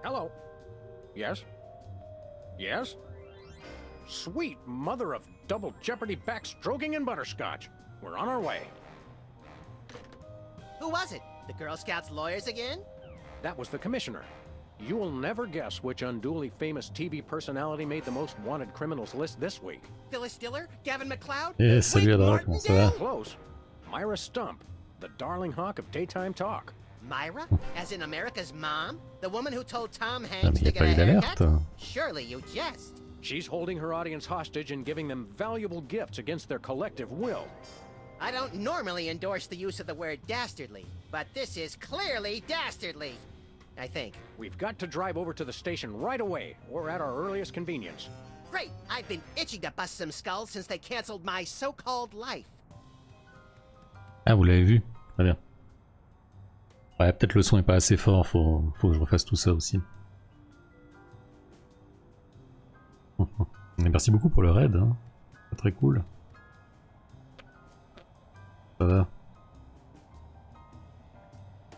Hello. Yes? Yes? Sweet mother of double jeopardy backstroking and butterscotch. We're on our way. Who was it? The Girl Scouts lawyers again? That was the commissioner. You will never guess which unduly famous TV personality made the most wanted criminals list this week. Phyllis Diller? Gavin McLeod? Eh, salut Adra, comment ça va? Close. Myra Stump, the darling hawk of daytime talk. Myra? As in America's mom? The woman who told Tom Ah, Hanks mais to y a get pas a eu haircut? d'alerte. Surely you jest. She's holding her audience hostage and giving them valuable gifts against their collective will. I don't normally endorse the use of the word dastardly, but this is clearly dastardly. I think. We've got to drive over to the station right away, or at our earliest convenience. Great! I've been itching to bust some skulls since they canceled my so-called life. Ah, vous l'avez vu? Très bien. Ouais, peut-être le son est pas assez fort, faut que je refasse tout ça aussi. Et merci beaucoup pour le raid, hein. C'est très cool. Ça va.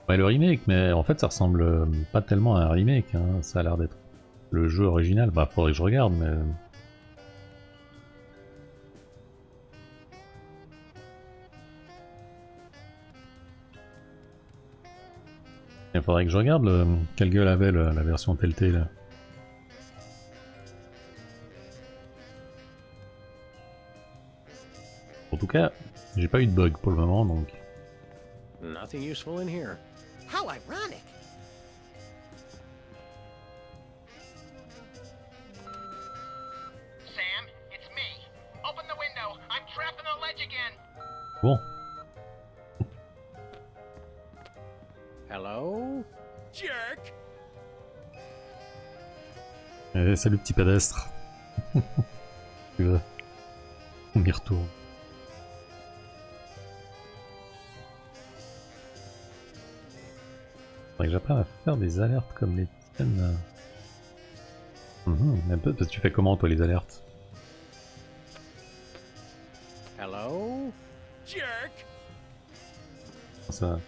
Ouais, le remake, mais en fait ça ressemble pas tellement à un remake, hein. Ça a l'air d'être le jeu original. Bah, faudrait que je regarde, mais... Il faudrait que je regarde quelle gueule avait la version Telltale. En tout cas, j'ai pas eu de bug pour le moment, donc... Nothing useful in here. How ironic! Sam, it's me. Open the window. I'm trapped on the ledge again. Bon. Hello? Jerk! Salut petit pédestre. Tu veux? On y retourne. Faudrait que j'apprenne à faire des alertes comme les tiennes. Un peu, parce que tu fais comment toi les alertes? Hello? Jerk! Ça...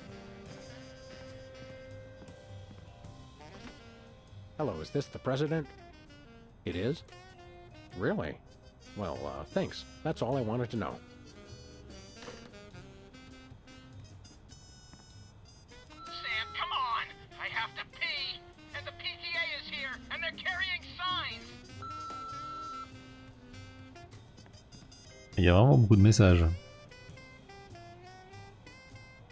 Hello, is this the president? It is? Really? Well, thanks. That's all I wanted to know. Sam, come on. I have to pee. And the PTA is here, and they're carrying signs. Il y a vraiment beaucoup de messages.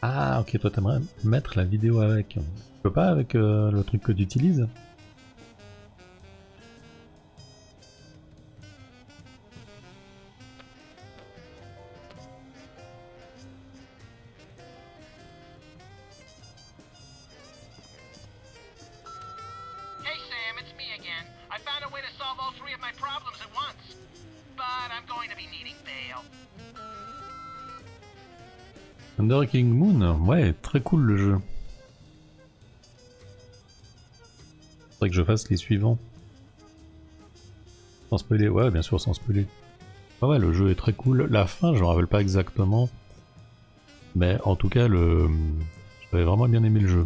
Ah ok, toi t'aimerais mettre la vidéo avec. Tu peux pas avec le truc que tu utilises? Hey, Sam, it's me again. I found a way to solve all three of my problems at once. But I'm going to be needing bail. Under Killing Moon, ouais, très cool le jeu. Faudrait que je fasse les suivants. Sans spoiler, ouais, bien sûr, sans spoiler. Ah ouais, le jeu est très cool. La fin, je me rappelle pas exactement. Mais en tout cas, j'avais vraiment bien aimé le jeu.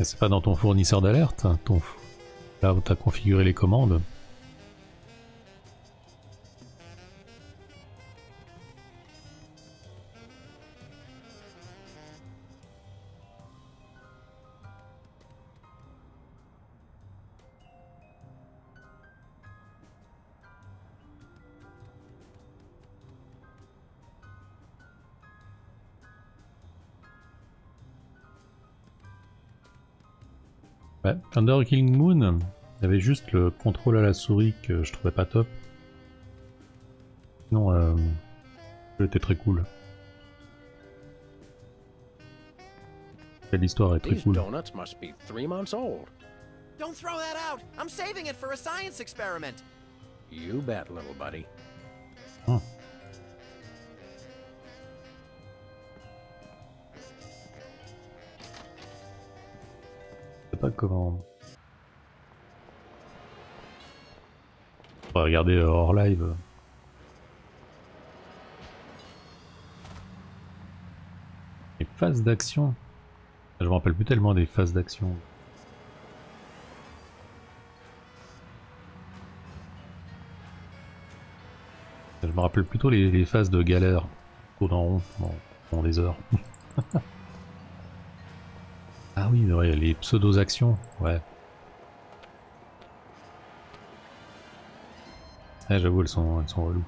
Et c'est pas dans ton fournisseur d'alerte, là où t'as configuré les commandes. Ouais, Under Killing Moon, il y avait juste le contrôle à la souris que je trouvais pas top. Sinon, le jeu était très cool. L'histoire est très These cool. donuts must be 3 months old. Don't throw that out! I'm saving it for a science experiment! You bet, little buddy. Hmm. Je sais pas comment... On va regarder hors live. Les phases d'action. Je me rappelle plus tellement des phases d'action. Je me rappelle plutôt les phases de galère. Tourne en rond pendant des heures. Ah oui, ouais, les pseudo-actions, ouais. Ah, j'avoue, elles sont reloues.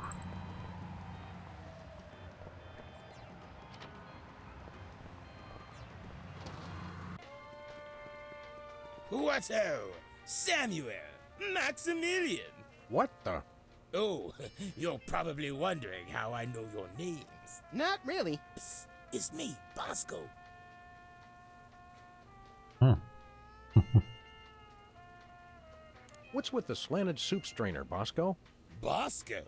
What's ho? Samuel! Maximilian! What the? Oh, you're probably wondering how I know your names. Not really. Psst, it's me, Bosco. What's with the slanted soup strainer, Bosco? Bosco?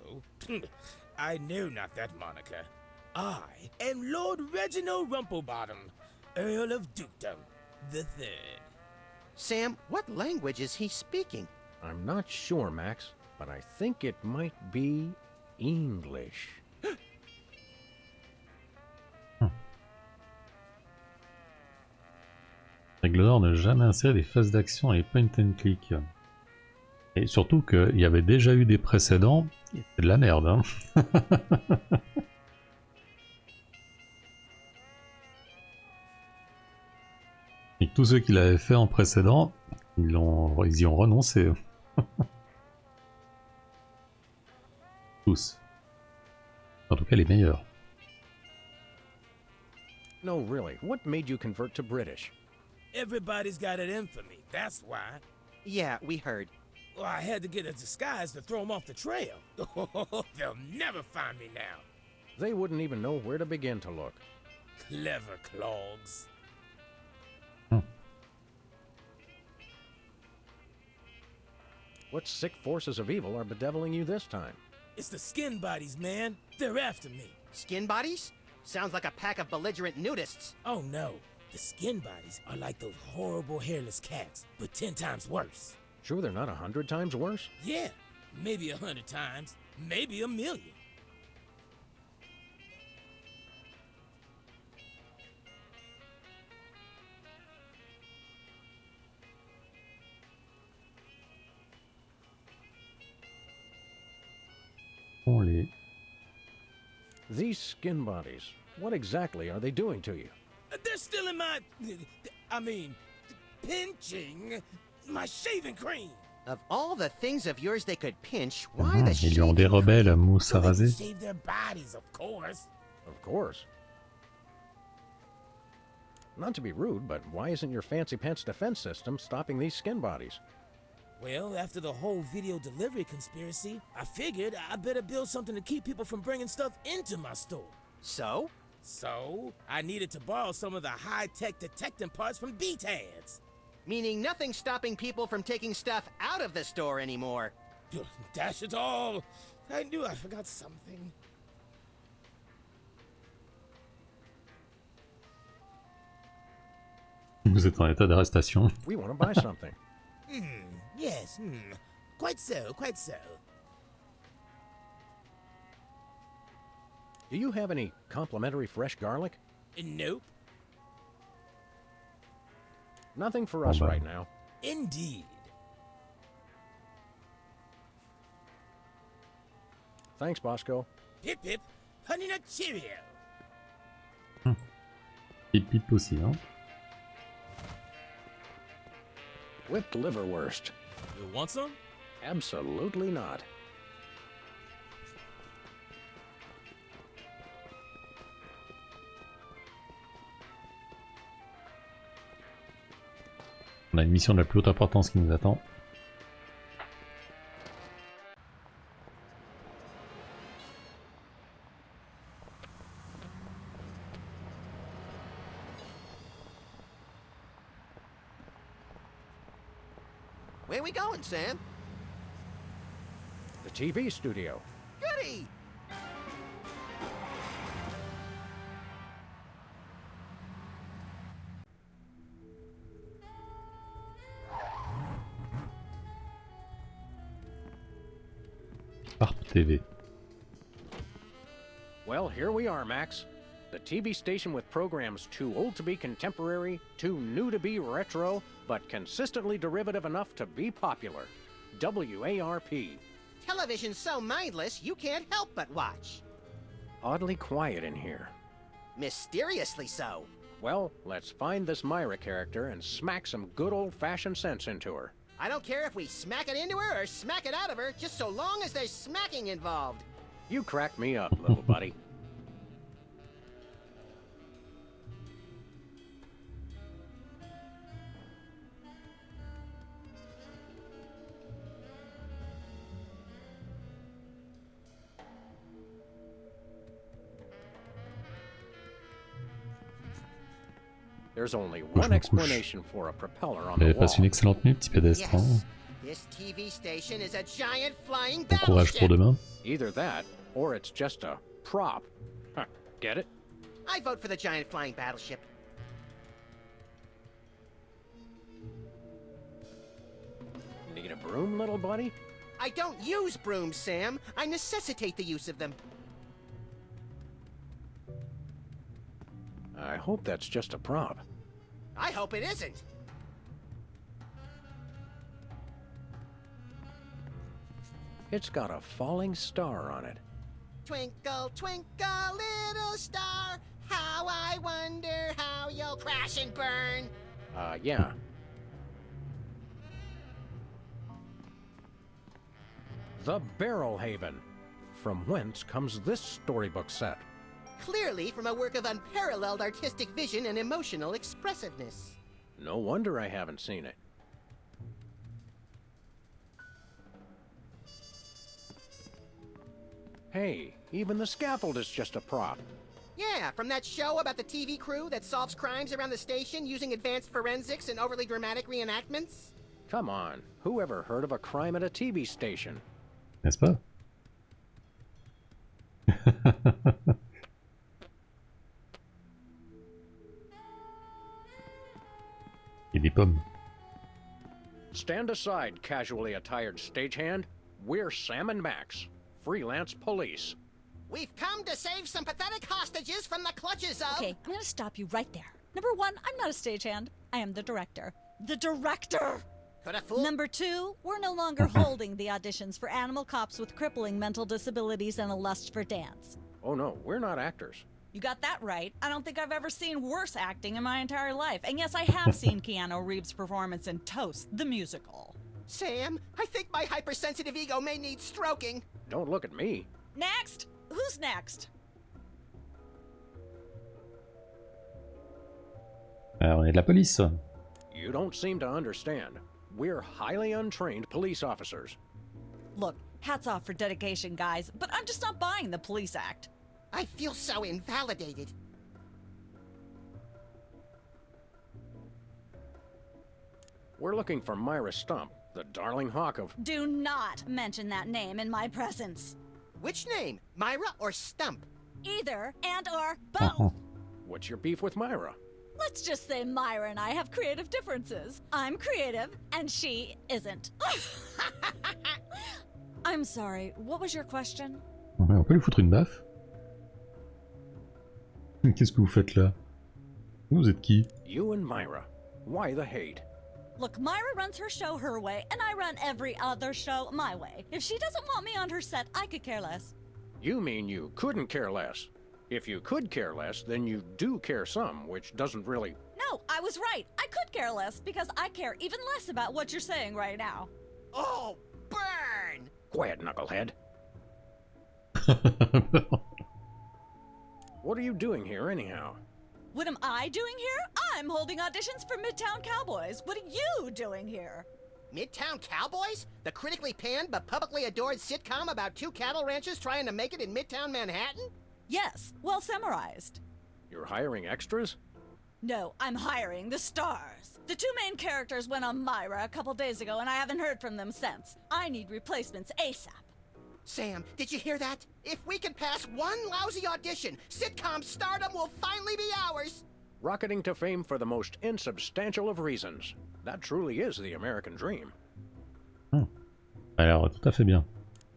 I know not that moniker. I am Lord Reginald Rumplebottom, Earl of Dukedom the Third. Sam, what language is he speaking? I'm not sure, Max, but I think it might be English. Règle d'or, ne jamais insérer des phases d'action et point and click. Et surtout qu'il y avait déjà eu des précédents, c'est de la merde, hein. Et que tous ceux qui l'avaient fait en précédent, ils y ont renoncé. Tous. En tout cas les meilleurs. No, really, what made you convert to British? Everybody's got it in for me, that's why. Yeah, we heard. Well, I had to get a disguise to throw them off the trail. They'll never find me now. They wouldn't even know where to begin to look. Clever clogs. What sick forces of evil are bedeviling you this time? It's the skin bodies, man. They're after me. Skin bodies? Sounds like a pack of belligerent nudists. Oh no. The skin bodies are like those horrible hairless cats, but 10 times worse. Sure they're not 100 times worse? Yeah, maybe 100 times, maybe 1,000,000. These skin bodies, what exactly are they doing to you? They're still in my... I mean, pinching my shaving cream. Of all the things of yours they could pinch, why the Ils lui ont shaving dérobé la mousse à So they can raser. shave their bodies, of course. Of course. Not to be rude, but why isn't your fancy pants defense system stopping these skin bodies? Well, after the whole video delivery conspiracy, I figured I better build something to keep people from bringing stuff into my store. So? So, I needed to borrow some of the high-tech detecting parts from B-Tads. Meaning nothing stopping people from taking stuff out of the store anymore. Dash it all! I knew I forgot something. Vous êtes en état d'arrestation. We want to buy something. Yes, quite so, quite so. Do you have any complimentary fresh garlic? Nope. Nothing for us Oh, right now. Indeed. Thanks, Bosco. Pip pip, honey nut Cheerio. Pip pip aussi, hein. Whipped liverwurst. You want some? Absolutely not. On a une mission de la plus haute importance qui nous attend. Where we going, Sam? The TV studio. Goody! TV. Well, here we are, Max. The TV station with programs too old to be contemporary, too new to be retro, but consistently derivative enough to be popular. WARP. Television's so mindless, you can't help but watch. Oddly quiet in here. Mysteriously so. Well, let's find this Myra character and smack some good old-fashioned sense into her. I don't care if we smack it into her or smack it out of her, just so long as there's smacking involved. You crack me up, little buddy. There's only one explanation for a propeller on the J'avais wall. passé une excellente nuit, petit pédestre. Yes, this TV station is a giant flying Bon courage pour battleship. demain. Either that, or it's just a prop. Huh, get it? I vote for the giant flying battleship. Need a broom, little buddy? I don't use brooms, Sam. I necessitate the use of them. I hope that's just a prop. I hope it isn't. It's got a falling star on it. Twinkle, twinkle, little star, how I wonder how you'll crash and burn. Yeah. The Barrel Haven. From whence comes this storybook set? Clearly from a work of unparalleled artistic vision and emotional expressiveness. No wonder I haven't seen it. Hey, even the scaffold is just a prop. Yeah, from that show about the TV crew that solves crimes around the station using advanced forensics and overly dramatic reenactments. Come on, who ever heard of a crime at a TV station? N'est-ce pas? Et des pommes. Stand aside, casually attired stagehand. We're Sam and Max, freelance police. We've come to save some pathetic hostages from the clutches of... Okay, I'm gonna stop you right there. Number one, I'm not a stagehand. I am the director. The director! Could a fool... Number two, we're no longer holding the auditions for animal cops with crippling mental disabilities and a lust for dance. Oh no, we're not actors. You got that right. I don't think I've ever seen worse acting in my entire life. And yes, I have seen Keanu Reeves' performance in Toast, the musical. Sam, I think my hypersensitive ego may need stroking. Don't look at me. Next! Who's next? On est de la police. You don't seem to understand. We're highly untrained police officers. Look, hats off for dedication, guys, but I'm just not buying the police act. I feel so invalidated. We're looking for Myra Stump, the darling hawk of... Do not mention that name in my presence. Which name, Myra or Stump? Either and or both. What's your beef with Myra? Let's just say Myra and I have creative differences. I'm creative, and she isn't. I'm sorry, what was your question? Ouais, on peut lui foutre une baffe. Qu'est-ce que vous faites là? Vous êtes qui? You and Myra. Why the hate? Look, Myra runs her show her way, and I run every other show my way. If she doesn't want me on her set, I could care less. You mean you couldn't care less? If you could care less, then you do care some, which doesn't really... No, I was right. I could care less, because I care even less about what you're saying right now. Oh, burn! Quiet, knucklehead. What are you doing here, anyhow? What am I doing here? I'm holding auditions for Midtown Cowboys. What are you doing here? Midtown Cowboys? The critically panned but publicly adored sitcom about two cattle ranchers trying to make it in Midtown Manhattan? Yes, well summarized. You're hiring extras? No, I'm hiring the stars. The two main characters went on Myra a couple days ago, and I haven't heard from them since. I need replacements ASAP. Sam, did you hear that? If we can pass one lousy audition, sitcom stardom will finally be ours! Rocketing to fame for the most insubstantial of reasons. That truly is the American dream. Ça a l'air tout à fait bien.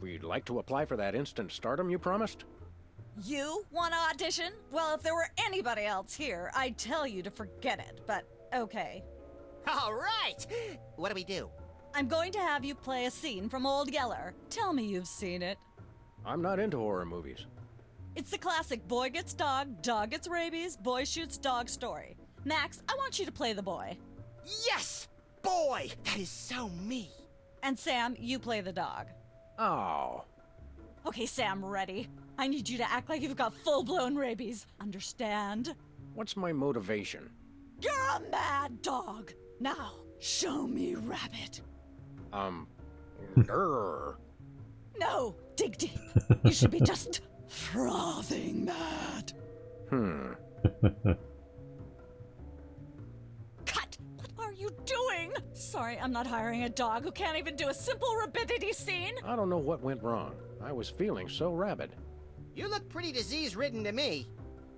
We'd like to apply for that instant stardom you promised. You want to audition? Well, if there were anybody else here, I'd tell you to forget it, but okay. All right! What do we do? I'm going to have you play a scene from Old Yeller. Tell me you've seen it. I'm not into horror movies. It's the classic boy gets dog gets rabies, boy shoots dog story. Max, I want you to play the boy. Yes! Boy! That is so me! And Sam, you play the dog. Oh. Okay, Sam, ready? I need you to act like you've got full-blown rabies. Understand? What's my motivation? You're a mad dog. Now, show me Rabbit. Grr. No, dig deep. You should be just frothing mad. Cut! What are you doing? Sorry, I'm not hiring a dog who can't even do a simple rabidity scene. I don't know what went wrong. I was feeling so rabid. You look pretty disease-ridden to me.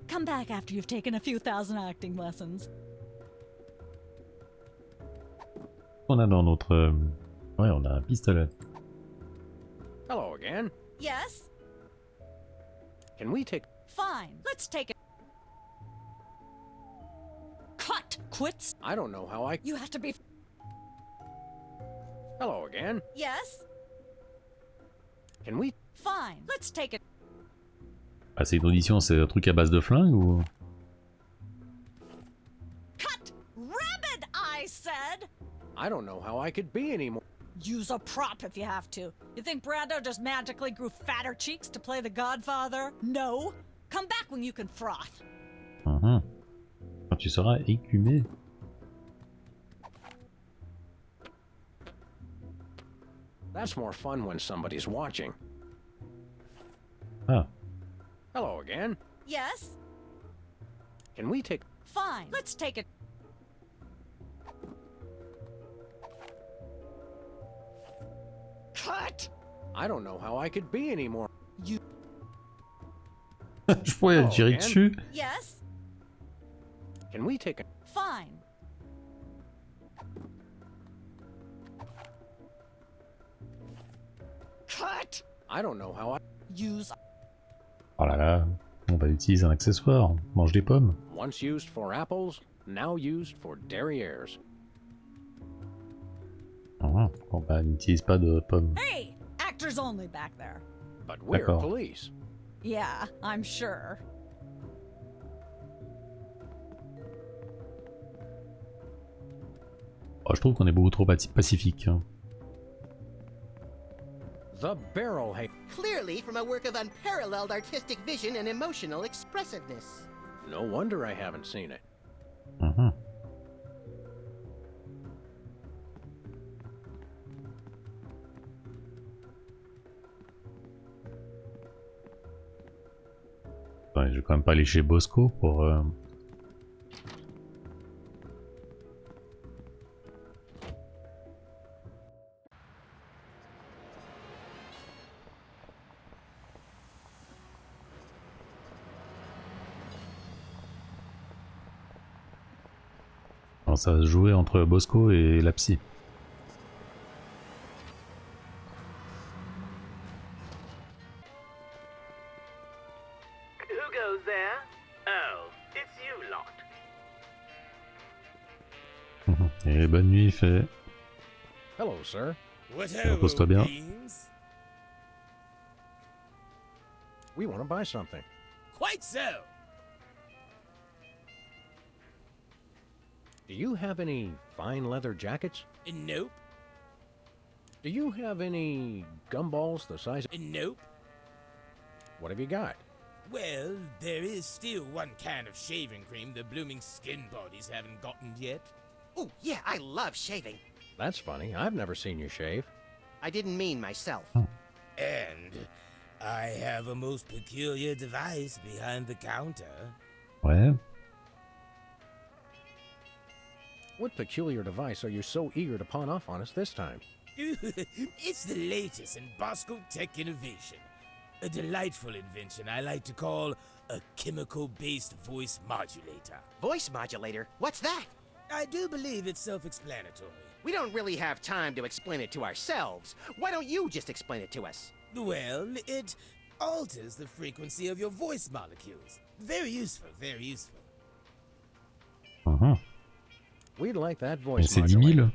Come back after you've taken a few thousand acting lessons. On a dans notre... Ouais, on a un pistolet. Hello again. Yes? Can we take... Fine, let's take it. Cut! Quits? I don't know how I... You have to be... Hello again. Yes? Can we... Fine, let's take it. Ah, c'est une audition, c'est un truc à base de flingue ou... Cut! Rabbit, I said! I don't know how I could be anymore. Use a prop if you have to. You think Brando just magically grew fatter cheeks to play the Godfather? No. Come back when you can froth. Quand tu seras écumé. That's more fun when somebody's watching. Ah, Hello again. Yes? Can we take... Fine, let's take it. Cut! I don't know how I could be anymore. You... je pourrais Oh, tirer man. dessus. Yes? Can we take a... Fine. Cut! I don't know how I... Use... Oh là là, on va utiliser un accessoire. Mange des pommes. Once used for apples, now used for derrieres. Bon bah, n'utilise pas de pommes. Hey! Actors only back there. But we're D'accord. police. Yeah, I'm sure. Oh, je trouve qu'on est beaucoup trop pacifique. Hein. The barrel hay... Clearly from a work of unparalleled artistic vision and emotional expressiveness. No wonder I haven't seen it. Ouais, je vais quand même pas aller chez Bosco pour... Alors, ça va se jouer entre Bosco et la psy. Who goes there? Oh, it's you lot. Et bonne nuit, fait. Hello, sir. What Repose-toi bien. beans? We want to buy something. Quite so. Do you have any fine leather jackets? Nope. Do you have any gumballs the size... Nope. What have you got? Well, there is still one kind of shaving cream the blooming skin bodies haven't gotten yet. Oh, yeah, I love shaving. That's funny. I've never seen you shave. I didn't mean myself. And I have a most peculiar device behind the counter. Ouais. What peculiar device are you so eager to pawn off on us this time? It's the latest in Bosco tech innovation. A delightful invention I like to call a chemical-based voice modulator. Voice modulator? What's that? I do believe it's self-explanatory. We don't really have time to explain it to ourselves. Why don't you just explain it to us? Well, it alters the frequency of your voice molecules. Very useful, very useful. Mhm. We'd like that Et voice c'est 10 modulator. 000.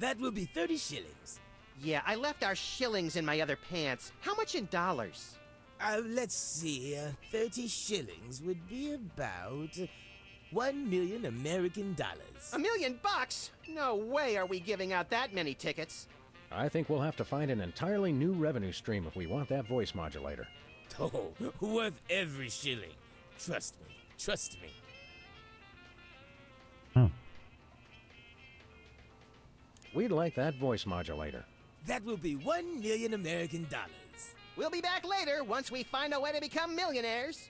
That will be 30 shillings. Yeah, I left our shillings in my other pants. How much in dollars? Let's see. 30 shillings would be about 1 million American dollars. $1 million? No way are we giving out that many tickets. I think we'll have to find an entirely new revenue stream if we want that voice modulator. Oh, worth every shilling. Trust me. Trust me. We'd like that voice modulator. That will be 1 million American dollars. We'll be back later once we find a way to become millionaires.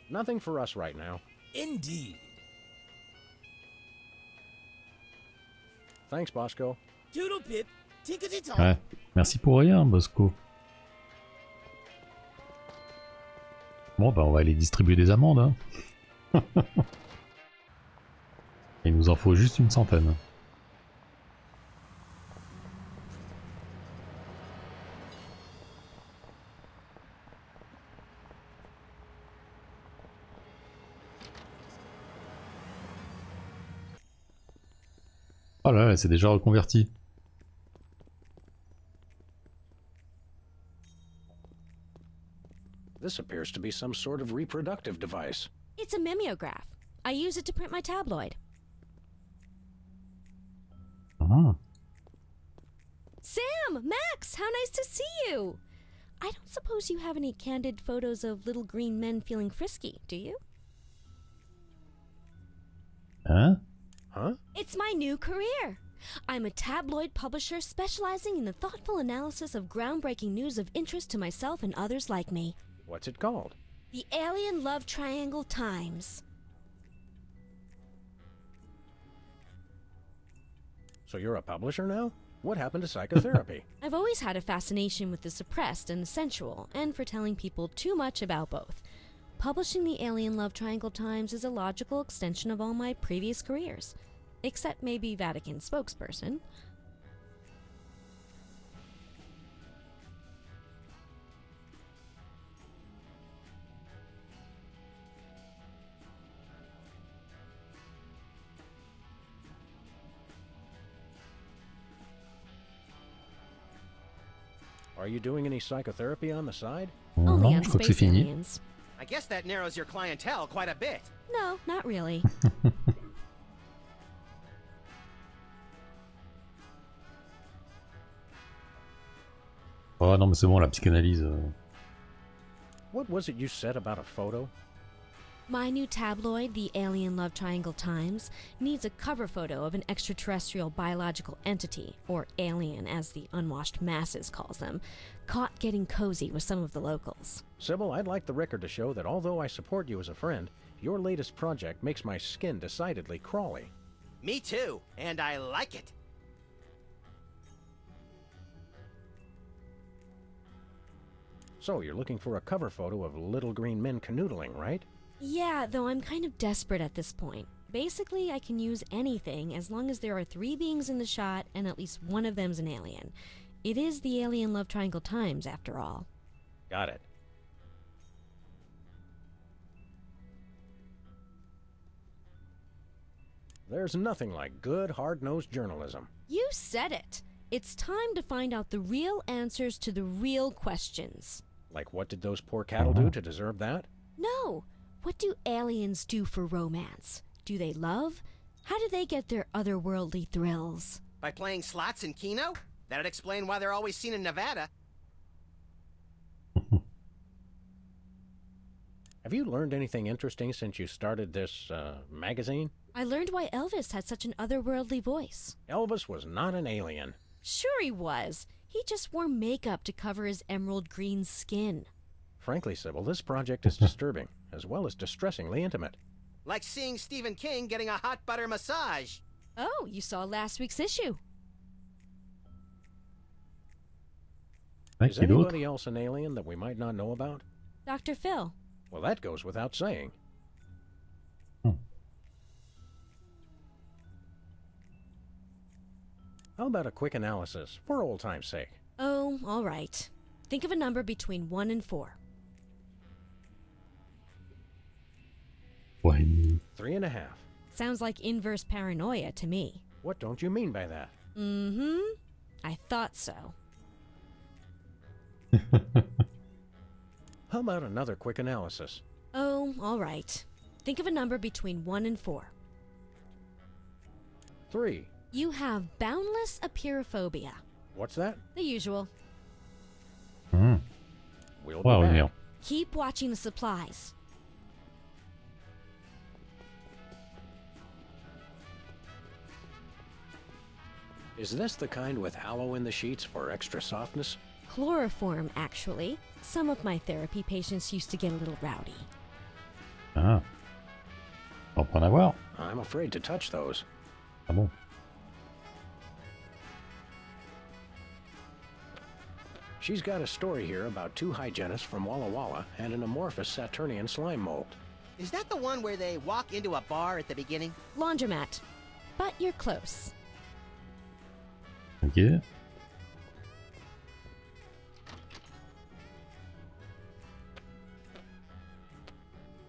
Nothing for us right now. Indeed. Thanks, Bosco. Toodle pip, tinkety tonk. Ouais. Merci pour rien, Bosco. Bon, bah on va aller distribuer des amendes. Hein. Il nous en faut juste une centaine. Oh là là, c'est déjà reconverti. This appears to be some sort of reproductive device. It's a mimeograph. I use it to print my tabloid. Ah. Sam! Max! How nice to see you! I don't suppose you have any candid photos of little green men feeling frisky, do you? Hein? Huh? It's my new career. I'm a tabloid publisher specializing in the thoughtful analysis of groundbreaking news of interest to myself and others like me. What's it called? The Alien Love Triangle Times. So you're a publisher now? What happened to psychotherapy? I've always had a fascination with the suppressed and the sensual, and for telling people too much about both. Publishing the Alien Love Triangle Times is a logical extension of all my previous careers. Except maybe Vatican spokesperson. Are you doing any psychotherapy on the side? Only Non, on je crois que c'est space fini. aliens. I guess that narrows your clientele quite a bit. No, not really. Oh non mais c'est bon, la psychanalyse. What was it you said about a photo? My new tabloid, the Alien Love Triangle Times, needs a cover photo of an extraterrestrial biological entity, or alien as the unwashed masses calls them, caught getting cozy with some of the locals. Sybil, I'd like the record to show that although I support you as a friend, your latest project makes my skin decidedly crawly. Me too, and I like it. So you're looking for a cover photo of little green men canoodling, right? Yeah, though I'm kind of desperate at this point. Basically, I can use anything as long as there are 3 beings in the shot and at least one of them's an alien. It is the Alien Love Triangle Times, after all. Got it. There's nothing like good, hard-nosed journalism. You said it! It's time to find out the real answers to the real questions. Like what did those poor cattle do to deserve that? No! What do aliens do for romance? Do they love? How do they get their otherworldly thrills? By playing slots in Keno? That'd explain why they're always seen in Nevada. Have you learned anything interesting since you started this, magazine? I learned why Elvis had such an otherworldly voice. Elvis was not an alien. Sure he was. He just wore makeup to cover his emerald green skin. Frankly, Sybil, this project is disturbing, as well as distressingly intimate. Like seeing Stephen King getting a hot butter massage. Oh, you saw last week's issue. Ouais, Is qui d'autre? anybody else an alien that we might not know about? Dr. Phil. Well, that goes without saying. How about a quick analysis, for old time's sake? Oh, all right. Think of a number between 1 and 4. 3,5. 3.5. Sounds like inverse paranoia to me. What don't you mean by that? Mm-hmm. I thought so. How about another quick analysis? Oh, all right. Think of a number between 1 and 4. 3. You have boundless apeirophobia. What's that? The usual. We'll On va be back. revenir. Keep watching the supplies. Is this the kind with aloe in the sheets for extra softness? Chloroform, actually. Some of my therapy patients used to get a little rowdy. Ah. On peut en avoir. I'm afraid to touch those. Ah bon. She's got a story here about 2 hygienists from Walla Walla and an amorphous Saturnian slime mold. Is that the one where they walk into a bar at the beginning? Laundromat. But you're close. Ok.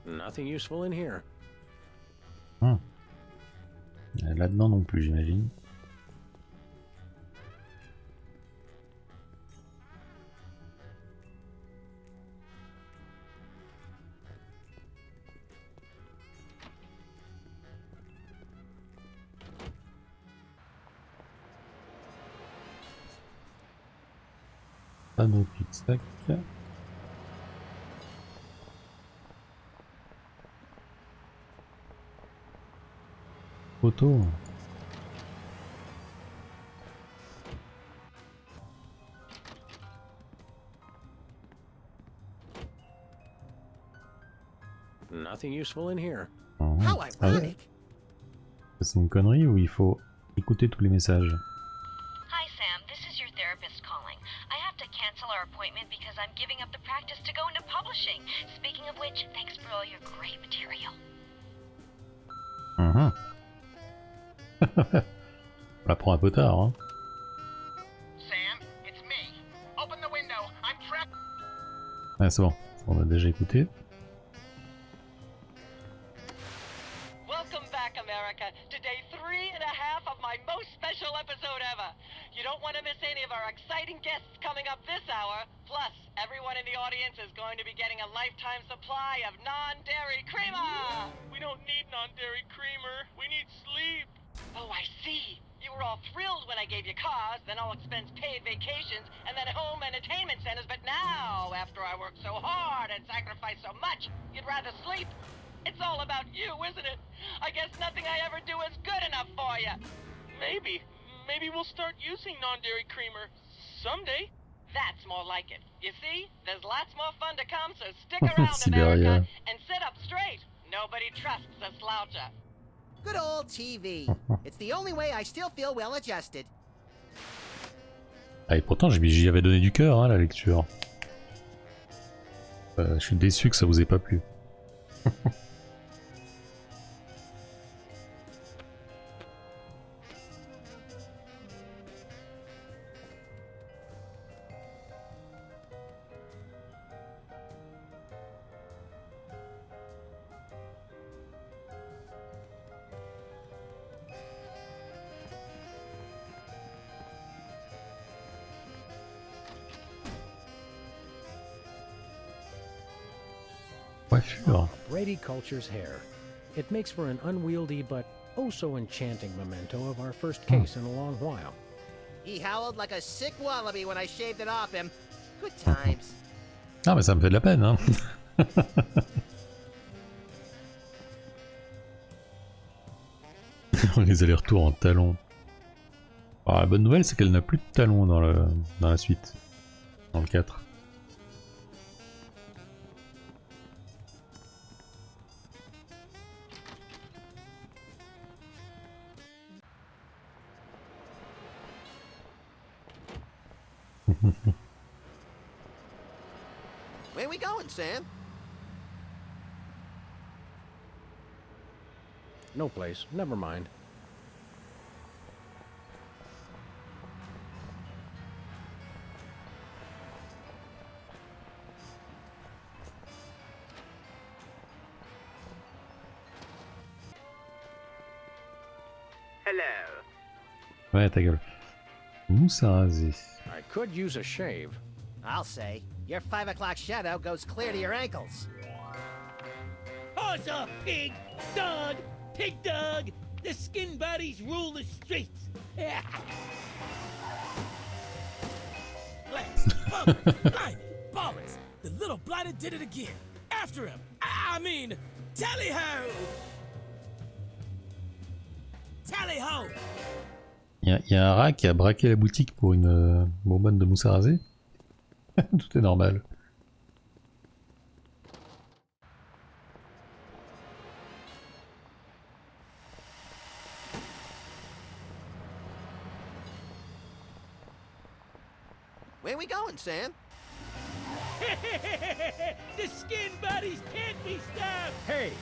Nothing useful in here. Là-dedans non plus, j'imagine. Panneau tic-tac. Photo. Nothing useful in here. How Ah ouais. ironic. C'est une connerie ou il faut écouter tous les messages? Hi, Sam. This is your therapist calling. I have to cancel our appointment because I'm giving up the practice to go into publishing. Speaking of which, thanks for all your great material. On la prend un peu tard, hein. Sam, it's me. Open the window. I'm trapped. Ouais, c'est bon. On a déjà écouté. Welcome back, America, to day 3.5 of my most special episode ever. You don't want to miss any of our exciting guests coming up this hour. Plus, everyone in the audience is going to be getting a lifetime supply of non-dairy creamer. We don't need non-dairy creamer. We need sleep. Oh, I see. You were all thrilled when I gave you cars, then all expense paid vacations, and then home entertainment centers. But now, after I worked so hard and sacrificed so much, you'd rather sleep. It's all about you, isn't it? I guess nothing I ever do is good enough for you. Maybe. Maybe we'll start using non-dairy creamer someday. That's more like it. You see, there's lots more fun to come, so stick around, Siberia. America, and sit up straight. Nobody trusts a sloucher. Good old TV. It's the only way I still feel well adjusted. Ah, et pourtant, j'y avais donné du cœur, hein, la lecture. Je suis déçu que ça vous ait pas plu. Coiffure. Brady cultures hair. It makes for an unwieldy but oh so enchanting memento of our first case in a long while. He howled like a sick wallaby when I shaved it off him. Good times. Ah, mais ça me fait de la peine, hein. Les allers-retours en talons. Alors, la bonne nouvelle, c'est qu'elle n'a plus de talons dans la suite. Dans le 4. Where we going, Sam? No place. Never mind. Hello. Ouais, ta gueule. Mousse à raser. I could use a shave. I'll say, your 5 o'clock shadow goes clear to your ankles. Horse or pig, dog, pig dog. The skin bodies rule the streets. Blast, blimey, ballers. The little blighter did it again. After him. I mean, tally-ho! Tally-ho! Y a un rat qui a braqué la boutique pour une bonbonne de mousse à raser. Tout est normal. Where we going, Sam? The skin bodies can't be stopped! Hey!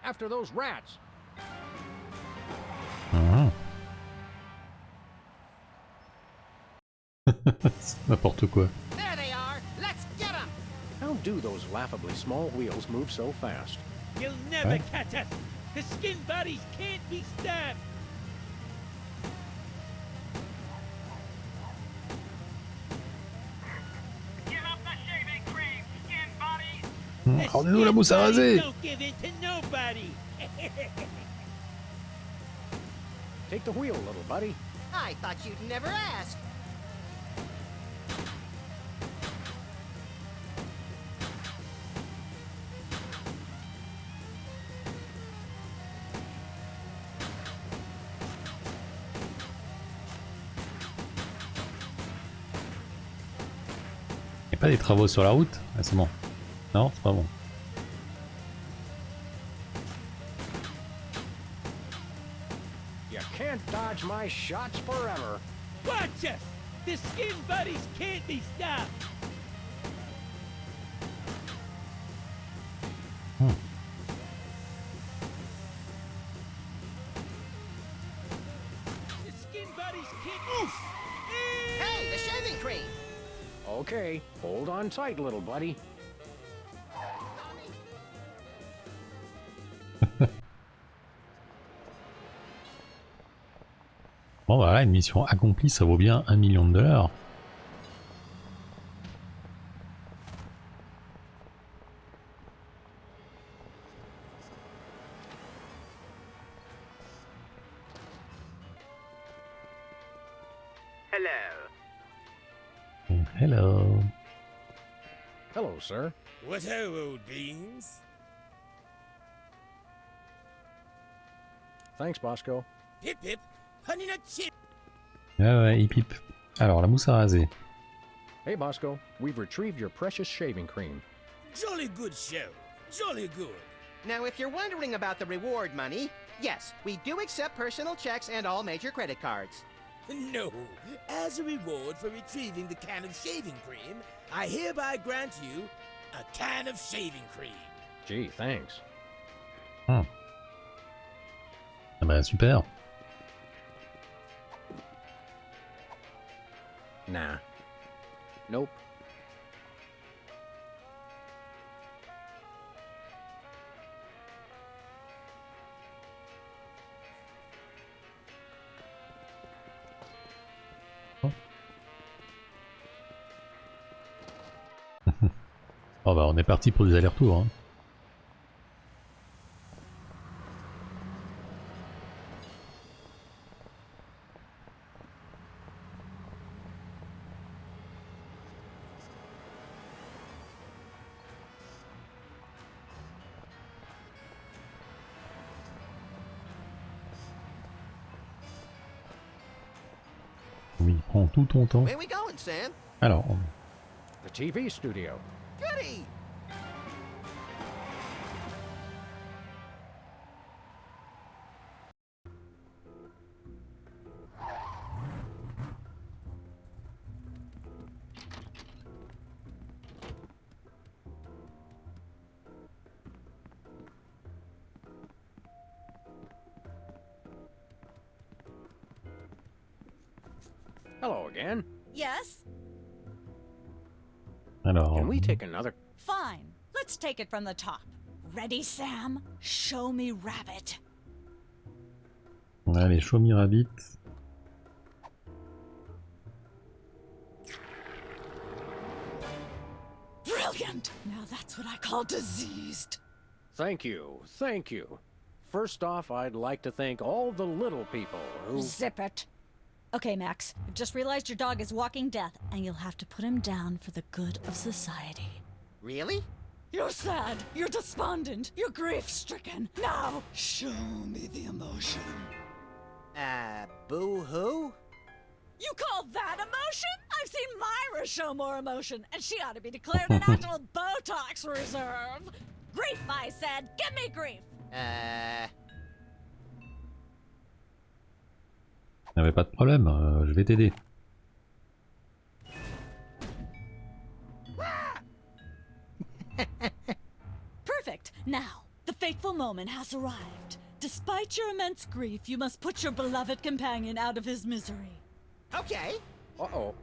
After those rats! Ah. C'est n'importe quoi. There they are. Let's get them. How do those laughably small wheels move so fast? You'll never Ouais. catch us! The skin bodies can't be stopped! Give up the shaving cream, skin bodies! Rendez-nous la mousse à raser! Don't give in to nobody! Take the wheel, little buddy. I thought you'd never ask. Y'a pas des travaux sur la route? Ah, c'est bon. Non, c'est pas bon. You can't dodge my shots forever. Watch us! The skin buddies can't be stopped! The skin buddies can't... Oof! Hey, the shaving cream. Okay, hold on tight, little buddy. Bon voilà, une mission accomplie, ça vaut bien $1 million. Hello. Hello. Hello, sir. What ho, old beans? Thanks, Bosco. Pip pip, honey nut chip. Ah ouais, hip hip. Alors, la mousse à raser. Hey, Bosco, we've retrieved your precious shaving cream. Jolly good show. Jolly good. Now, if you're wondering about the reward money, yes, we do accept personal checks and all major credit cards. No, as a reward for retrieving the can of shaving cream, I hereby grant you a can of shaving cream. Gee, thanks. Ah bah super. Nah. Nope. Oh bah on est parti pour des allers-retours. Hein. Oui, prends tout ton temps. Where we going, Sam? Alors, The TV studio. Goody! Hello again. Yes? alors. Can we take another? Fine. Let's take it from the top. Ready, Sam? Show me rabbit. Allez, show me rabbit. Brilliant! Now that's what I call diseased. Thank you, thank you. First off, I'd like to thank all the little people who... Zip it. Okay, Max, I've just realized your dog is walking death, and you'll have to put him down for the good of society. Really? You're sad, you're despondent, you're grief-stricken. Now, show me the emotion. Boo-hoo? You call that emotion? I've seen Myra show more emotion, and she ought to be declared a national Botox reserve. Grief, I said. Give me grief. Y'avait pas de problème, je vais t'aider. Perfect. Now, the fateful moment has arrived. Despite your immense grief, you must put your beloved companion out of his misery. Okay. Uh-oh.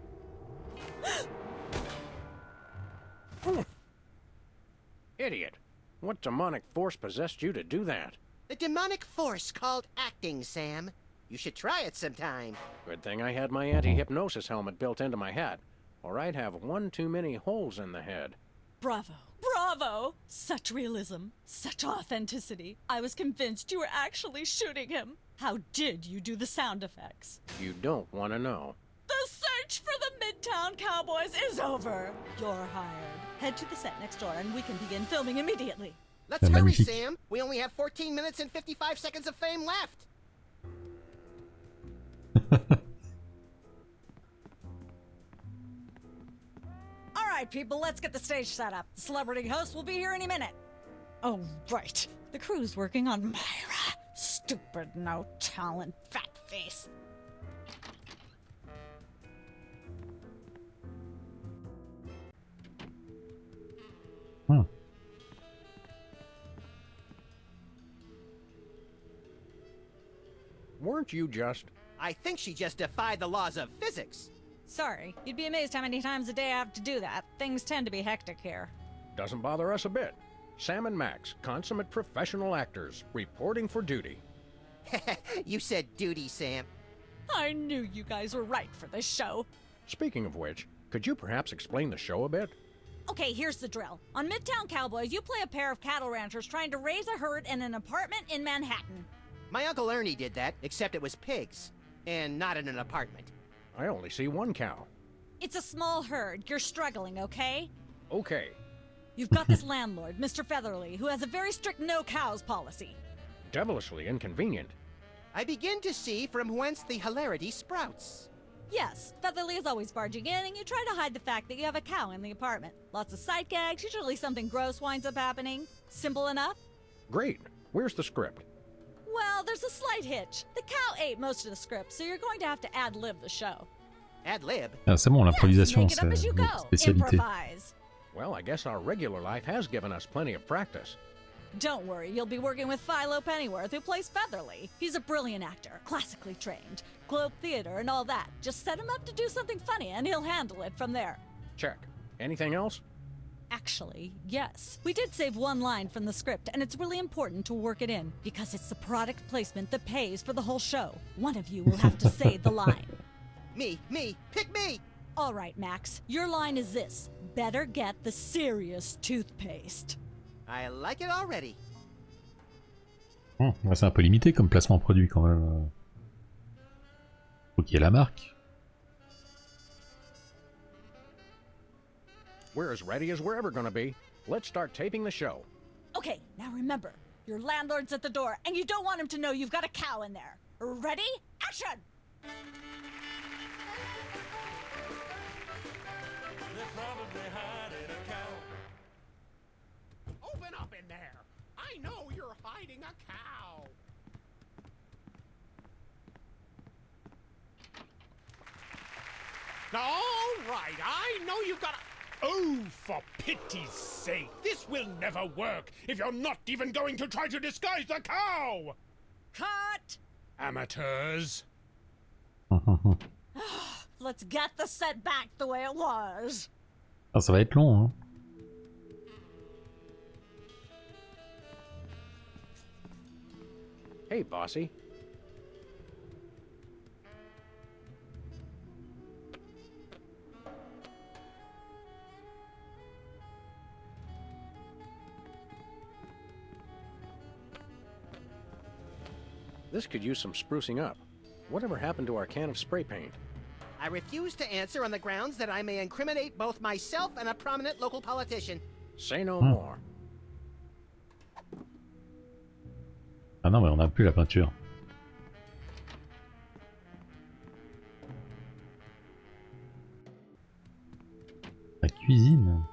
Idiot. What demonic force possessed you to do that? The demonic force called acting, Sam. You should try it sometime. Good thing I had my anti-hypnosis helmet built into my head, or I'd have one too many holes in the head. Bravo. Bravo! Such realism, such authenticity. I was convinced you were actually shooting him. How did you do the sound effects? You don't want to know. The search for the Midtown Cowboys is over. You're hired. Head to the set next door and we can begin filming immediately. Let's hurry, Magnifique. Sam. We only have 14 minutes and 55 seconds of fame left. All right, people, let's get the stage set up. The celebrity host will be here any minute. Oh, right. The crew's working on Myra. Stupid, no talent, fat face. Weren't you just... I think she just defied the laws of physics. Sorry, you'd be amazed how many times a day I have to do that. Things tend to be hectic here. Doesn't bother us a bit. Sam and Max, consummate professional actors, reporting for duty. You said duty, Sam. I knew you guys were right for this show. Speaking of which, could you perhaps explain the show a bit? Okay, here's the drill. On Midtown Cowboys, you play a pair of cattle ranchers trying to raise a herd in an apartment in Manhattan. My Uncle Ernie did that, except it was pigs. And not in an apartment. I only see one cow. It's a small herd. You're struggling, okay? Okay. You've got this landlord, Mr. Featherly, who has a very strict no cows policy. Devilishly inconvenient. I begin to see from whence the hilarity sprouts. Yes, Featherly is always barging in, and you try to hide the fact that you have a cow in the apartment. Lots of sight gags, usually something gross winds up happening. Simple enough? Great. Where's the script? Well, there's a slight hitch. The cow ate most of the script, so you're going to have to ad-lib the show. Ad-lib? Ah, c'est bon, l'improvisation, Yes, make it up as c'est you notre go. spécialité. Improvise. Well, I guess our regular life has given us plenty of practice. Don't worry, you'll be working with Philo Pennyworth, who plays Featherly. He's a brilliant actor, classically trained, Globe Theater and all that. Just set him up to do something funny, and he'll handle it from there. Check. Anything else? Actually, yes. We did save one line from the script, and it's really important to work it in, because it's the product placement that pays for the whole show. One of you will have to say the line. Me, pick me! All right, Max, your line is this. Better get the serious toothpaste. I like it already. Ouais, c'est un peu limité comme placement produit quand même. Faut qu'il y ait la marque. We're as ready as we're ever gonna be. Let's start taping the show. Okay, now remember, your landlord's at the door, and you don't want him to know you've got a cow in there. Ready? Action! They're probably hiding a cow. Open up in there! I know you're hiding a cow! All right, I know you've got a... Oh, for pity's sake! This will never work if you're not even going to try to disguise the cow! Cut! Amateurs! Let's get the set back the way it was. Ah, ça va être long, hein. Hey, bossy. This could use some sprucing up. Whatever happened to our can of spray paint? I refuse to answer on the grounds that I may incriminate both myself and a prominent local politician. Say no more. Ah non mais on n'a plus la peinture. La cuisine.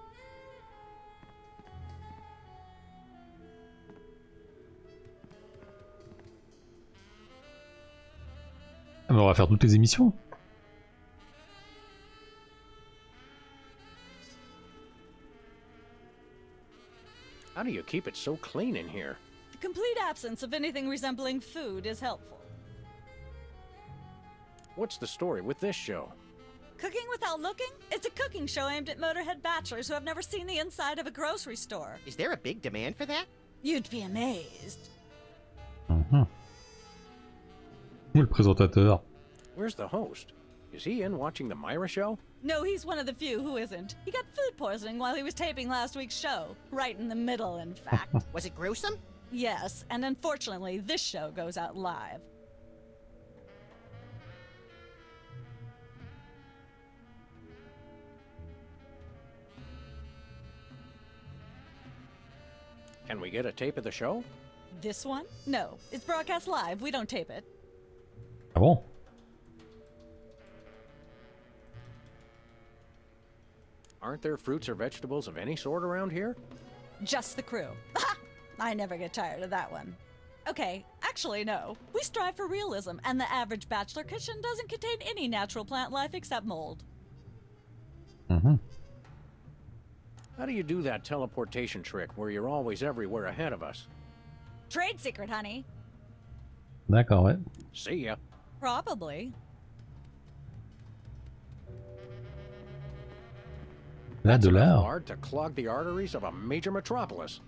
Ah mais on va faire toutes les émissions. How do you keep it so clean in here? The complete absence of anything resembling food is helpful. What's the story with this show? Cooking Without Looking? It's a cooking show aimed at motorhead bachelors who have never seen the inside of a grocery store. Is there a big demand for that? You'd be amazed. Où le présentateur? Where's the host? Is he in watching the Myra show? No, he's one of the few who isn't. He got food poisoning while he was taping last week's show. Right in the middle, in fact. Was it gruesome? Yes, and unfortunately, this show goes out live. Can we get a tape of the show? This one? No, it's broadcast live. We don't tape it. Ah bon? Aren't there fruits or vegetables of any sort around here? Just the crew. I never get tired of that one. Okay, actually no. We strive for realism, and the average bachelor kitchen doesn't contain any natural plant life except mold. How do you do that teleportation trick where you're always everywhere ahead of us? Trade secret, honey. D'accord, ouais. See ya. Probably. Là de l'art. Hard to clog the arteries of a major metropolis.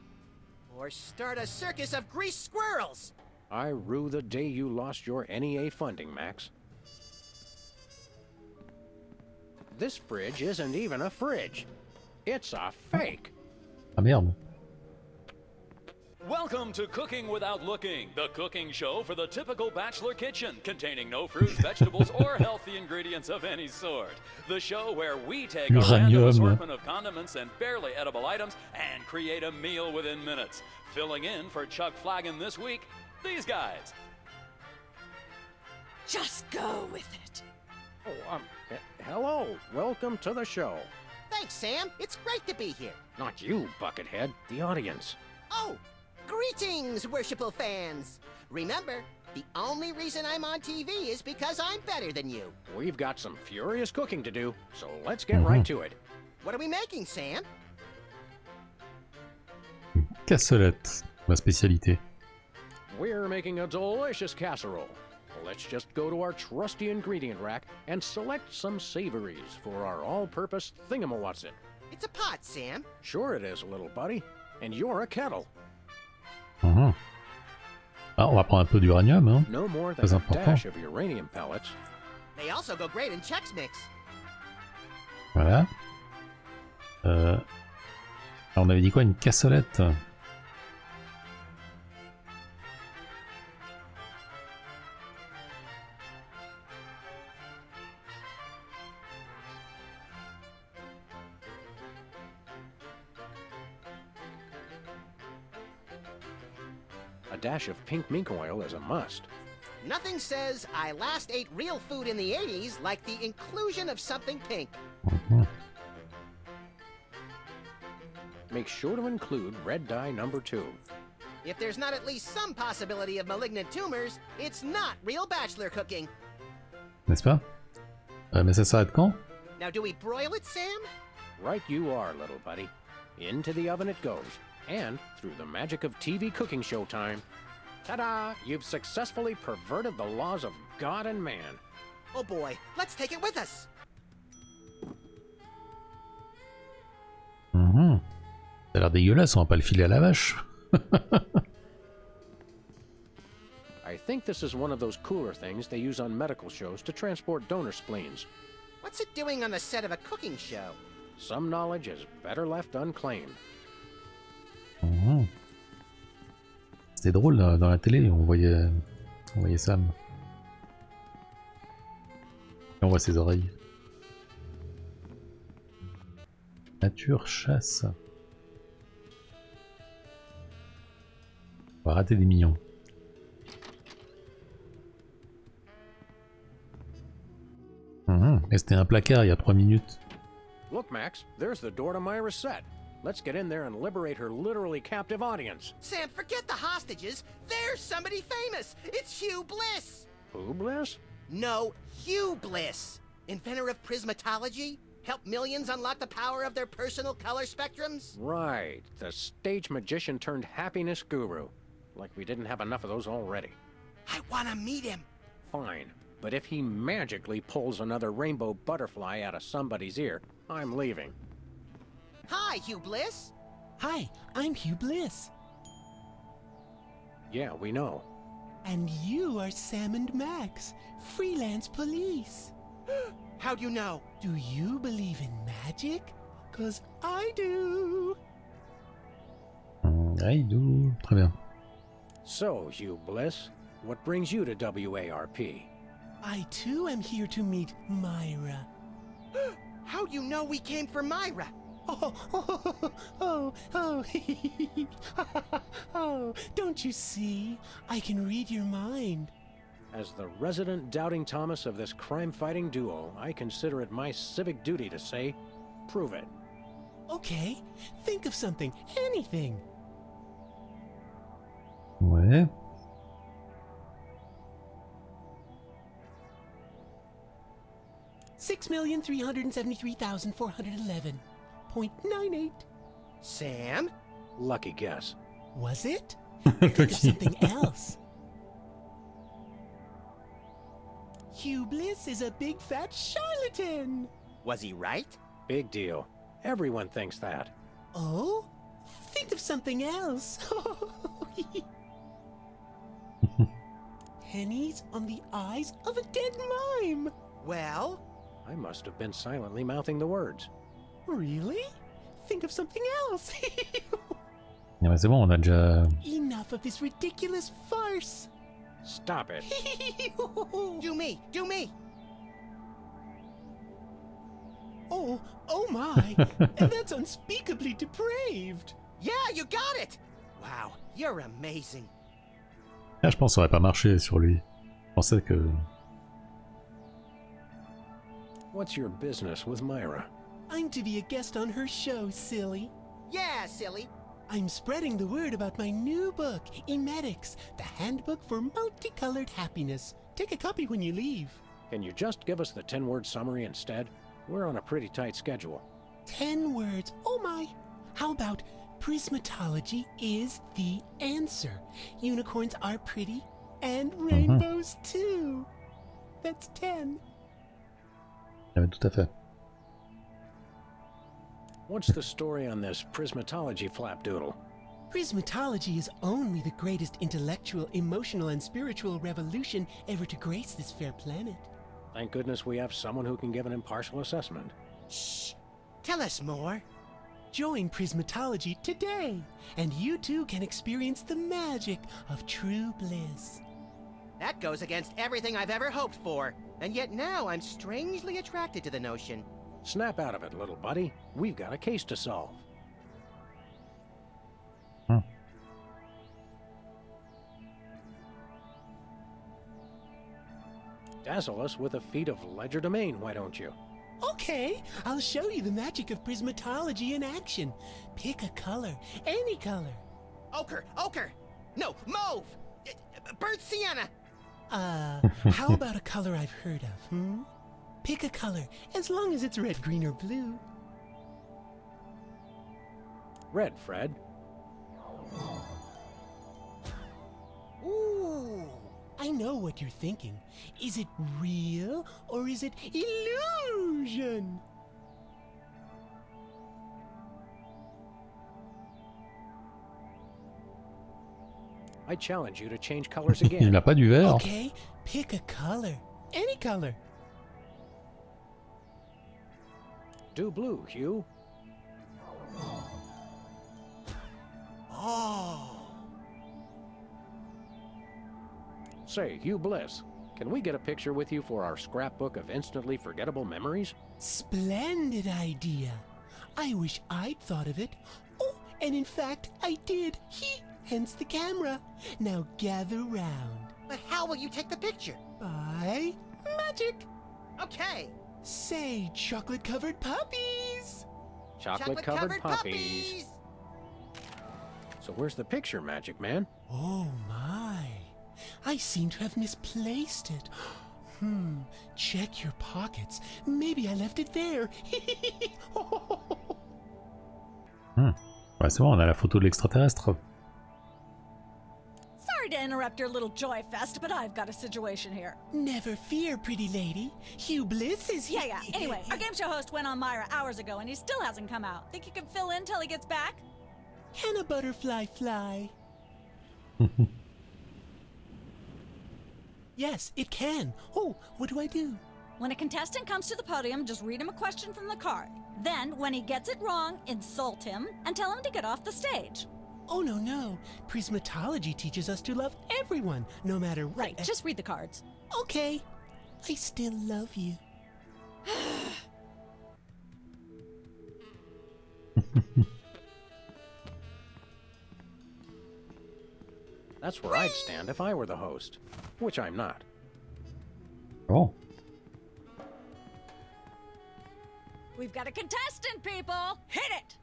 Or start a circus of greased squirrels! I rue the day you lost your NEA funding, Max. This fridge isn't even a fridge. It's a fake. Ah merde. Welcome to Cooking Without Looking, the cooking show for the typical bachelor kitchen, containing no fruits, vegetables, or healthy ingredients of any sort. The show where we take a random assortment of condiments and barely edible items and create a meal within minutes. Filling in for Chuck Flagon this week, these guys. Just go with it. Oh, hello. Welcome to the show. Thanks, Sam. It's great to be here. Not you, Buckethead. The audience. Oh! Greetings, worshipful fans! Remember, the only reason I'm on TV is because I'm better than you. We've got some furious cooking to do, so let's get right to it. What are we making, Sam? Cassolette, ma spécialité. We're making a delicious casserole. Let's just go to our trusty ingredient rack and select some savories for our all-purpose thingamawatsit. It's a pot, Sam. Sure it is, little buddy. And you're a kettle. Ah, on va prendre un peu d'uranium, hein. No more than Très a important. dash of uranium pellets. They also go great in Chex Mix. Voilà. Alors on avait dit quoi, une cassolette? A dash of pink mink oil is a must. Nothing says I last ate real food in the 80s like the inclusion of something pink. Make sure to include red dye number 2. If there's not at least some possibility of malignant tumors, it's not real bachelor cooking. N'est-ce pas? Mais ça s'arrête quand? Now, do we broil it, Sam? Right you are, little buddy. Into the oven it goes. And, through the magic of TV cooking show time, ta-da! You've successfully perverted the laws of God and man. Oh boy, let's take it with us! Ça a l'air dégueulasse, on va pas le filer à la vache. I think this is one of those cooler things they use on medical shows to transport donor spleens. What's it doing on the set of a cooking show? Some knowledge is better left unclaimed. C'était drôle dans la télé, on voyait Sam. Et on voit ses oreilles. Nature chasse. On va rater des millions. Et c'était un placard il y a 3 minutes. Look, Max, there's the door to Myra's set. Let's get in there and liberate her literally captive audience. Sam, forget the hostages. There's somebody famous. It's Hugh Bliss. Who, Bliss? No, Hugh Bliss. Inventor of prismatology. Helped millions unlock the power of their personal color spectrums. Right. The stage magician turned happiness guru. Like we didn't have enough of those already. I want to meet him. Fine. But if he magically pulls another rainbow butterfly out of somebody's ear, I'm leaving. Hi, Hugh Bliss. Hi, I'm Hugh Bliss. Yeah, we know. And you are Sam and Max, freelance police. How'd you know? Do you believe in magic? 'Cause I do. I do. Très bien. So, Hugh Bliss, what brings you to WARP? I too am here to meet Myra. How'd you know we came for Myra? Oh, don't you see? I can read your mind. As the resident doubting Thomas of this crime-fighting duo, I consider it my civic duty to say, prove it. Okay, think of something, anything. Ouais. $6,373,411.98. Sam? Lucky guess. Was it? Think of something else. Hugh Bliss is a big fat charlatan. Was he right? Big deal. Everyone thinks that. Oh? Think of something else. Pennies on the eyes of a dead mime. Well? I must have been silently mouthing the words. Really? Think of something else. Non mais c'est bon, on a déjà... Enough of this ridiculous farce. Stop it. Do me, do me. Oh my. That's unspeakably depraved. Yeah, you got it. Wow, you're amazing. Ah, je pense que ça aurait pas marché sur lui. Je pensais que... What's your business with Myra? I'm to be a guest on her show, silly. Yeah, silly. I'm spreading the word about my new book, Emetics, the Handbook for Multicolored Happiness. Take a copy when you leave. Can you just give us the 10-word summary instead? We're on a pretty tight schedule. 10 words. Oh my. How about prismatology is the answer. Unicorns are pretty, and rainbows too. That's 10. Ah, mais tout à fait. What's the story on this prismatology flapdoodle? Prismatology is only the greatest intellectual, emotional, and spiritual revolution ever to grace this fair planet. Thank goodness we have someone who can give an impartial assessment. Shh. Tell us more. Join Prismatology today, and you too can experience the magic of true bliss. That goes against everything I've ever hoped for, and yet now I'm strangely attracted to the notion. Snap out of it, little buddy. We've got a case to solve. Dazzle us with a feat of legerdemain, why don't you? Okay, I'll show you the magic of prismatology in action. Pick a color, any color. Ochre, ochre! No, mauve! Burnt sienna! How about a color I've heard of, Pick a color, as long as it's red, green, or blue. Red, Fred. Ooh! I know what you're thinking. Is it real, or is it illusion? I challenge you to change colors Il again. n'a pas du vert. Okay, pick a color. Any color. Do blue, Hugh. Oh. Say, Hugh Bliss, can we get a picture with you for our scrapbook of instantly forgettable memories? Splendid idea. I wish I'd thought of it. Oh, and in fact, I did. Hence the camera. Now gather round. But how will you take the picture? By magic. Okay. Say, chocolate-covered puppies. Chocolate-covered puppies. So where's the picture, Magic Man? Oh my. I seem to have misplaced it. Check your pockets. Maybe I left it there. Ouais, c'est bon, on a la photo de l'extraterrestre. Sorry to interrupt your little joy fest, but I've got a situation here. Never fear, pretty lady. Hugh Bliss is here. Yeah. Anyway, our game show host went on Myra hours ago and he still hasn't come out. Think you can fill in till he gets back? Can a butterfly fly? Yes, it can. Oh, what do I do? When a contestant comes to the podium, just read him a question from the card. Then, when he gets it wrong, insult him and tell him to get off the stage. Oh, no. Prismatology teaches us to love everyone, no matter what. Right, just read the cards. Okay. I still love you. That's where I'd stand if I were the host, which I'm not. Oh. We've got a contestant, people! Hit it!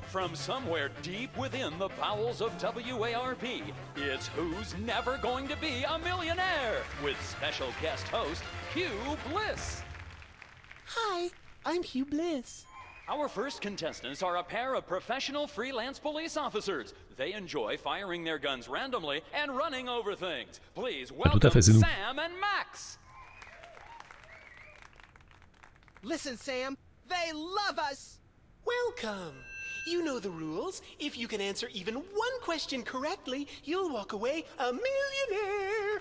From somewhere deep within the bowels of WARP, it's Who's Never Going to Be a Millionaire? With special guest host, Hugh Bliss. Hi, I'm Hugh Bliss. Our first contestants are a pair of professional freelance police officers. They enjoy firing their guns randomly and running over things. Please welcome Sam and Max. Listen, Sam, they love us. Welcome. You know the rules. If you can answer even one question correctly, you'll walk away a millionaire.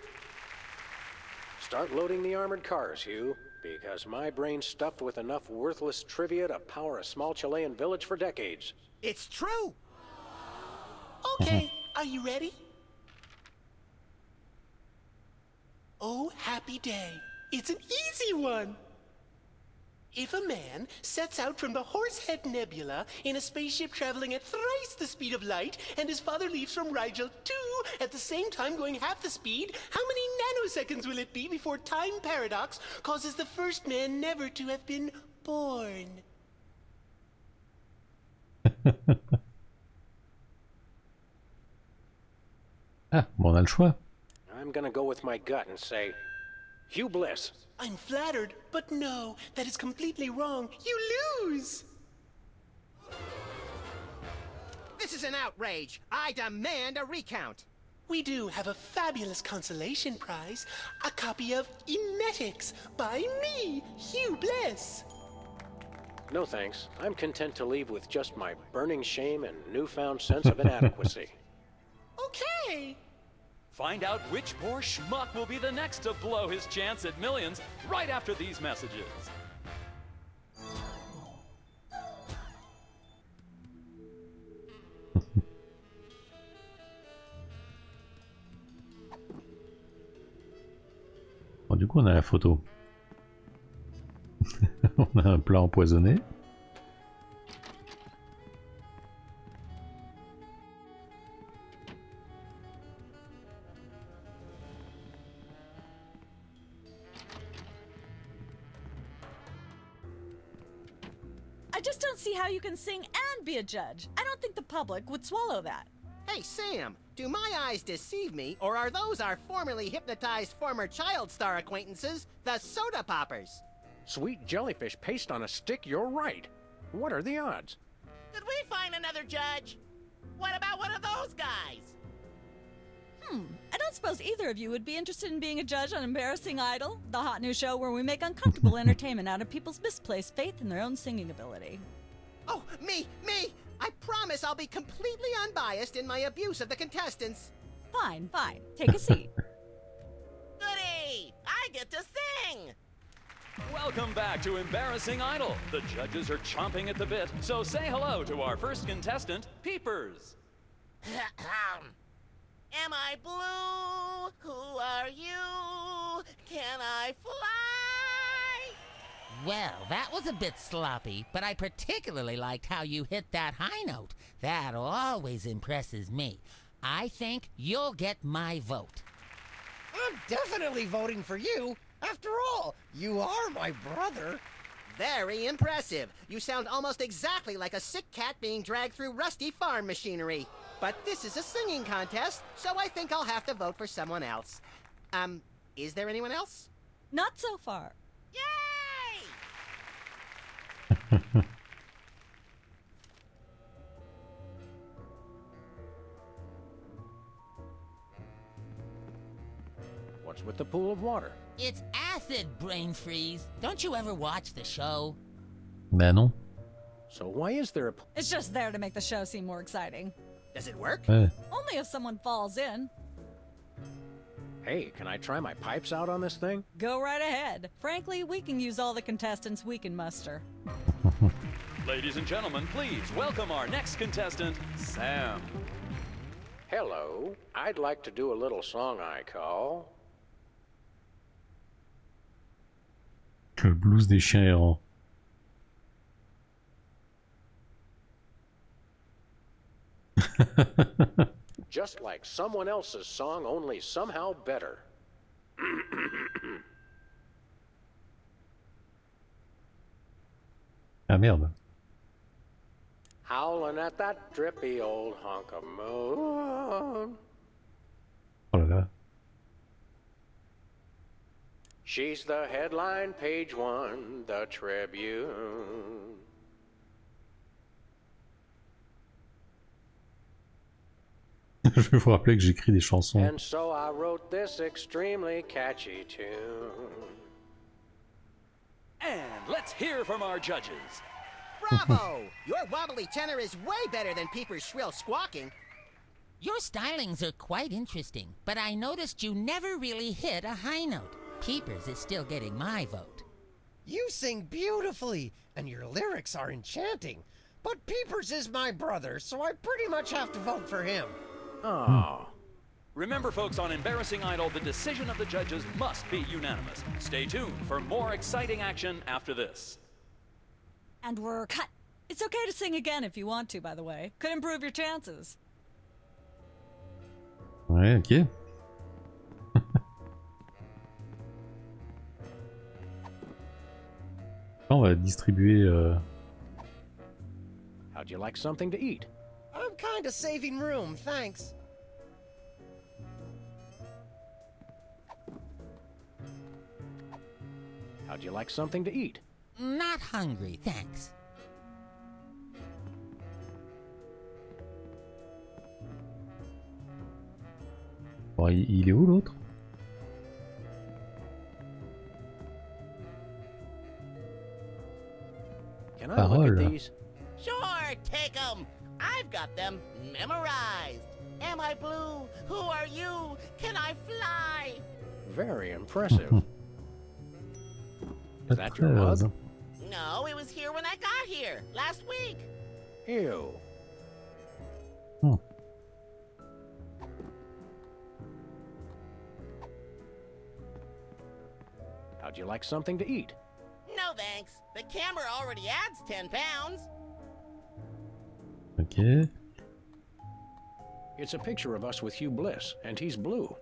Start loading the armored cars, Hugh, because my brain's stuffed with enough worthless trivia to power a small Chilean village for decades. It's true. Okay, are you ready? Oh, happy day. It's an easy one. If a man sets out from the Horsehead Nebula in a spaceship traveling at thrice the speed of light, and his father leaves from Rigel 2 at the same time going half the speed, how many nanoseconds will it be before time paradox causes the first man never to have been born? Ah, bon, on a le choix. I'm gonna go with my gut and say, Hugh Bliss. I'm flattered, but no, that is completely wrong. You lose! This is an outrage. I demand a recount. We do have a fabulous consolation prize, a copy of Emetics by me, Hugh Bliss. No thanks. I'm content to leave with just my burning shame and newfound sense of inadequacy. Okay. Find out which poor schmuck will be the next to blow his chance at millions right after these messages. Bon, du coup, on a la photo. On a un plat empoisonné. I just don't see how you can sing and be a judge. I don't think the public would swallow that. Hey, Sam, do my eyes deceive me, or are those our formerly hypnotized former child star acquaintances, the Soda Poppers? Sweet jellyfish paste on a stick, you're right. What are the odds? Did we find another judge? What about one of those guys? I don't suppose either of you would be interested in being a judge on Embarrassing Idol, the hot new show where we make uncomfortable entertainment out of people's misplaced faith in their own singing ability. Oh, me! I promise I'll be completely unbiased in my abuse of the contestants. Fine, fine. Take a seat. Goody! I get to sing! Welcome back to Embarrassing Idol. The judges are chomping at the bit, so say hello to our first contestant, Peepers. Am I blue? Who are you? Can I fly? Well, that was a bit sloppy, but I particularly liked how you hit that high note. That always impresses me. I think you'll get my vote. I'm definitely voting for you. After all, you are my brother. Very impressive. You sound almost exactly like a sick cat being dragged through rusty farm machinery. But this is a singing contest, so I think I'll have to vote for someone else. Is there anyone else? Not so far. Yay! What's with the pool of water? It's acid, brain freeze. Don't you ever watch the show? Ben non. So why is there a It's just there to make the show seem more exciting. Does it work? Ouais. Only if someone falls in. Hey, can I try my pipes out on this thing? Go right ahead. Frankly, we can use all the contestants we can muster. Ladies and gentlemen, please welcome our next contestant, Sam. Hello. I'd like to do a little song I call... Le blues des chiens errants. Just like someone else's song, only somehow better. Ah merde. Howling at that drippy old hunk of moon. Oh là là. She's the headline, page one, the Tribune. Je vais vous rappeler que j'écris des chansons. And so I wrote this extremely catchy tune. And let's hear from our judges. Bravo! Your wobbly tenor is way better than Peeper's shrill squawking. Your stylings are quite interesting, but I noticed you never really hit a high note. Peepers is still getting my vote. You sing beautifully, and your lyrics are enchanting. But Peepers is my brother, so I pretty much have to vote for him. Oh. Remember, folks, on Embarrassing Idol, the decision of the judges must be unanimous. Stay tuned for more exciting action after this. And we're cut. It's okay to sing again if you want to, by the way. Could improve your chances. Ouais, ok. On va distribuer... How'd you like something to eat? I'm kinda saving room, thanks. How'd you like something to eat? Not hungry, thanks. Bon, il est où l'autre? Can I look at Parole. these? Sure, take 'em. I've got them memorized. Am I blue? Who are you? Can I fly? Very impressive. Is that your mug? No, it was here when I got here, last week. Ew. How'd you like something to eat? No thanks. The camera already adds 10 pounds. Ok. It's a picture of us with Hugh Bliss, and he's blue.